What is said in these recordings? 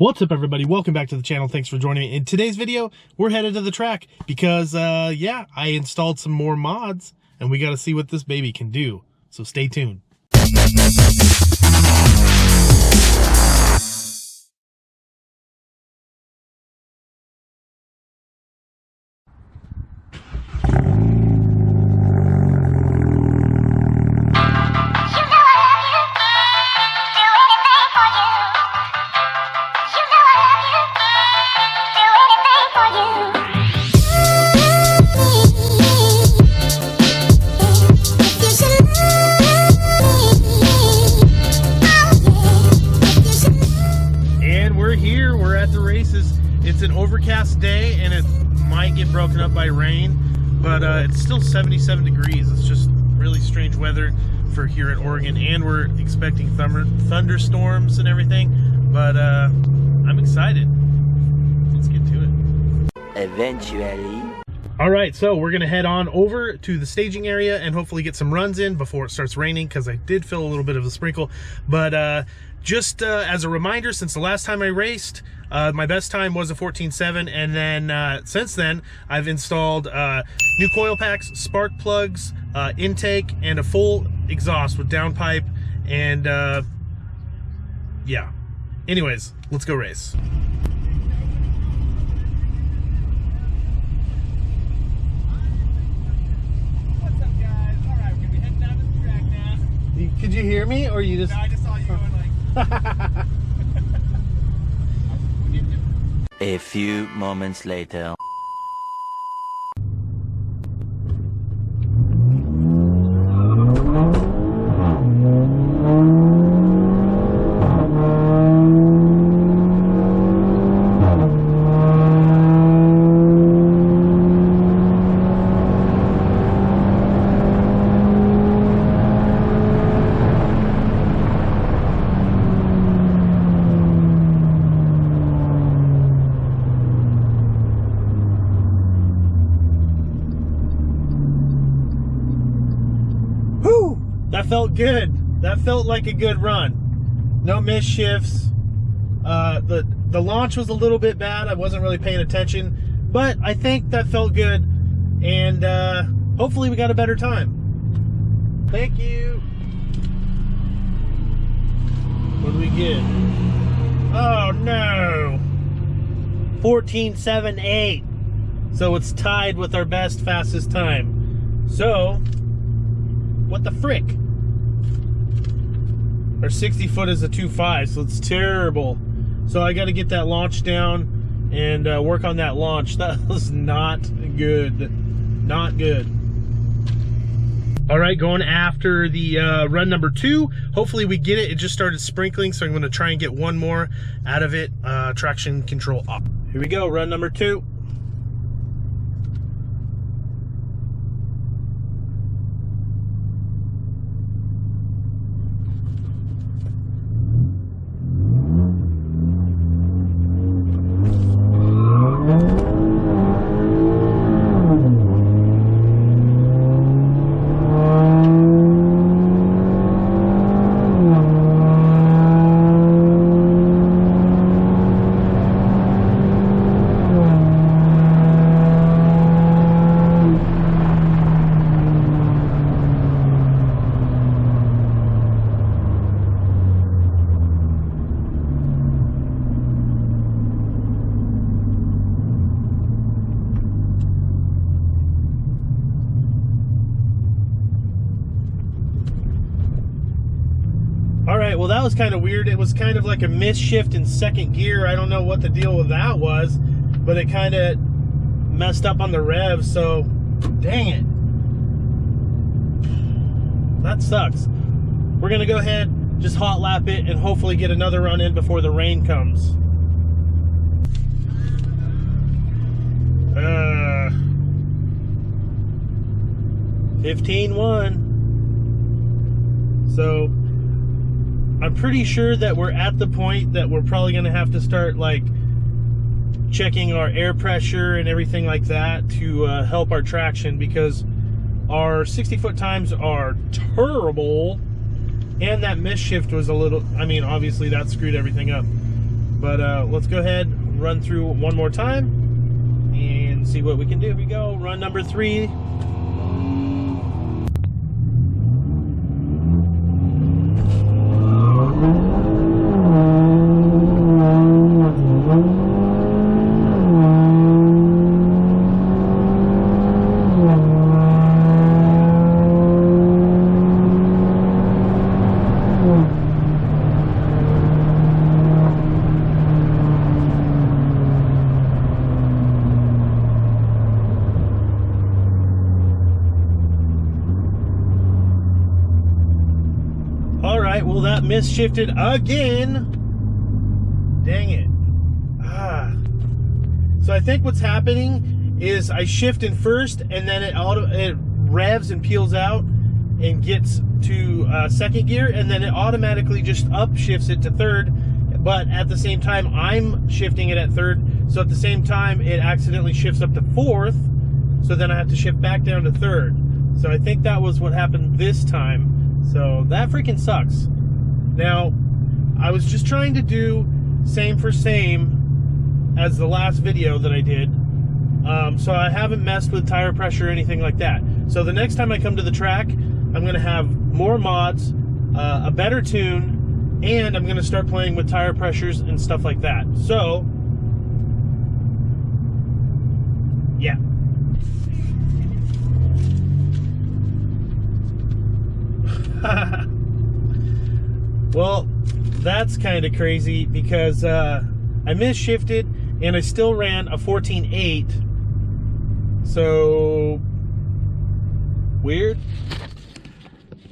What's up, everybody? Welcome back to the channel. Thanks for joining me. In today's video, we're headed to the track because, yeah, I installed some more mods and we got to see what this baby can do. So stay tuned. It's an overcast day and it might get broken up by rain, but it's still 77 degrees. It's just really strange weather for here at Oregon, and we're expecting thunderstorms and everything, but I'm excited. Let's get to it. Eventually. All right, so we're gonna head on over to the staging area and hopefully get some runs in before it starts raining, because I did feel a little bit of a sprinkle. But just as a reminder, since the last time I raced, my best time was a 14.7, and then since then I've installed new coil packs, spark plugs, intake, and a full exhaust with downpipe, and yeah. Anyways, let's go race. Could you hear me, or you just... No, I just saw you going like... A few moments later. That felt good. That felt like a good run. No misshifts. The launch was a little bit bad. I wasn't really paying attention, but I think that felt good, and hopefully we got a better time. Thank you. What do we get? Oh no. 14.78. So it's tied with our best fastest time. So what the frick? Our 60 foot is a 2.5, so it's terrible. So I got to get that launch down and work on that launch. That was not good. Not good. All right, going after the run number 2. Hopefully we get it. It just started sprinkling, so I'm going to try and get one more out of it. Traction control up. Here we go, run number 2. Alright, well that was kind of weird. It was kind of like a misshift in second gear. I don't know what the deal with that was, but it kind of messed up on the rev, so dang it. That sucks. We're going to go ahead, just hot lap it, and hopefully get another run in before the rain comes. 15.1. So I'm pretty sure that we're at the point that we're probably going to have to start like checking our air pressure and everything like that to help our traction, because our 60-foot times are terrible, and that miss shift was a little, I mean, obviously that screwed everything up. But let's go ahead, run through one more time and see what we can do. Here we go, run number 3. Well, that misshifted again. Dang it. So I think what's happening is I shift in first, and then it revs and peels out and gets to second gear, and then it automatically just upshifts it to third. But at the same time, I'm shifting it at third. So at the same time, it accidentally shifts up to fourth. So then I have to shift back down to third. So I think that was what happened this time. So that freaking sucks. Now, I was just trying to do same for same as the last video that I did. So I haven't messed with tire pressure or anything like that. So the next time I come to the track, I'm going to have more mods, a better tune, and I'm going to start playing with tire pressures and stuff like that. So, yeah. Well, that's kind of crazy because I misshifted and I still ran a 14.8. So weird.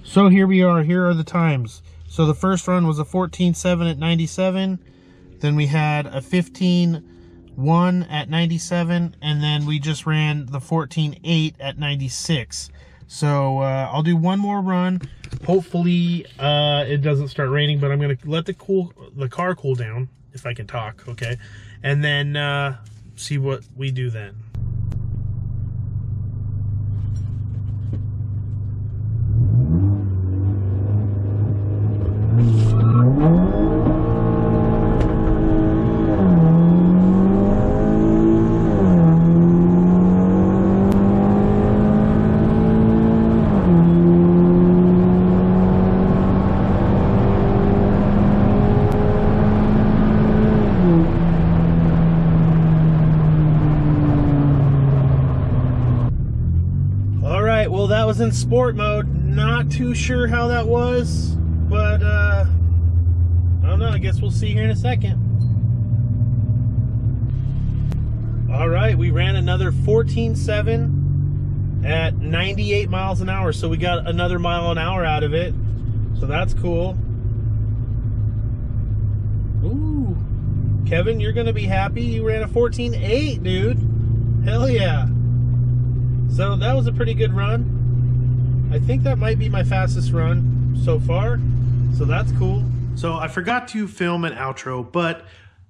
So here we are. Here are the times. So the first run was a 14.7 at 97. Then we had a 15.1 at 97, and then we just ran the 14.8 at 96. So I'll do one more run. Hopefully it doesn't start raining, but I'm gonna let the car cool down, if I can talk, okay? And then see what we do then. Well, that was in sport mode. Not too sure how that was, but I don't know. I guess we'll see here in a second. All right, we ran another 14.7 at 98 miles an hour, so we got another mile an hour out of it. So that's cool. Ooh, Kevin, you're gonna be happy. You ran a 14.8, dude. Hell yeah. So that was a pretty good run. I think that might be my fastest run so far. So that's cool. So I forgot to film an outro, but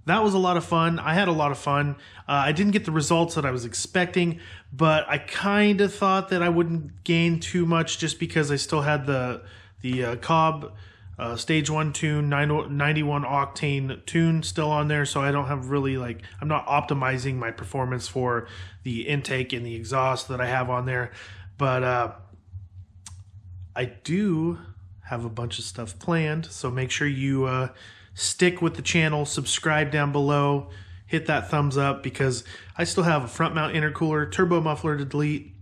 that was a lot of fun. I had a lot of fun. I didn't get the results that I was expecting, but I kind of thought that I wouldn't gain too much just because I still had the Cobb stage 1 tune, 91 octane tune still on there, so I don't have really, like, I'm not optimizing my performance for the intake and the exhaust that I have on there. But I do have a bunch of stuff planned, so make sure you stick with the channel, subscribe down below, hit that thumbs up, because I still have a front mount intercooler, turbo muffler to delete,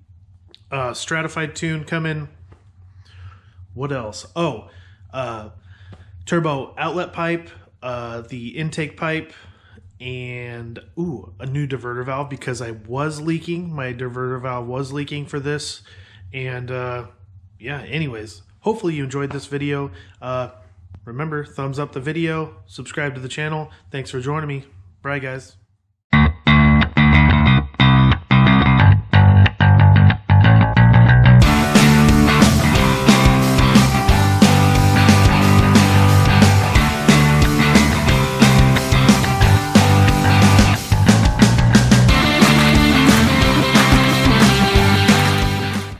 stratified tune coming. What else? Oh, turbo outlet pipe, the intake pipe, and a new diverter valve, because I was leaking. My diverter valve was leaking for this. And yeah, anyways, hopefully you enjoyed this video. Remember, thumbs up the video, subscribe to the channel. Thanks for joining me. Bye, guys.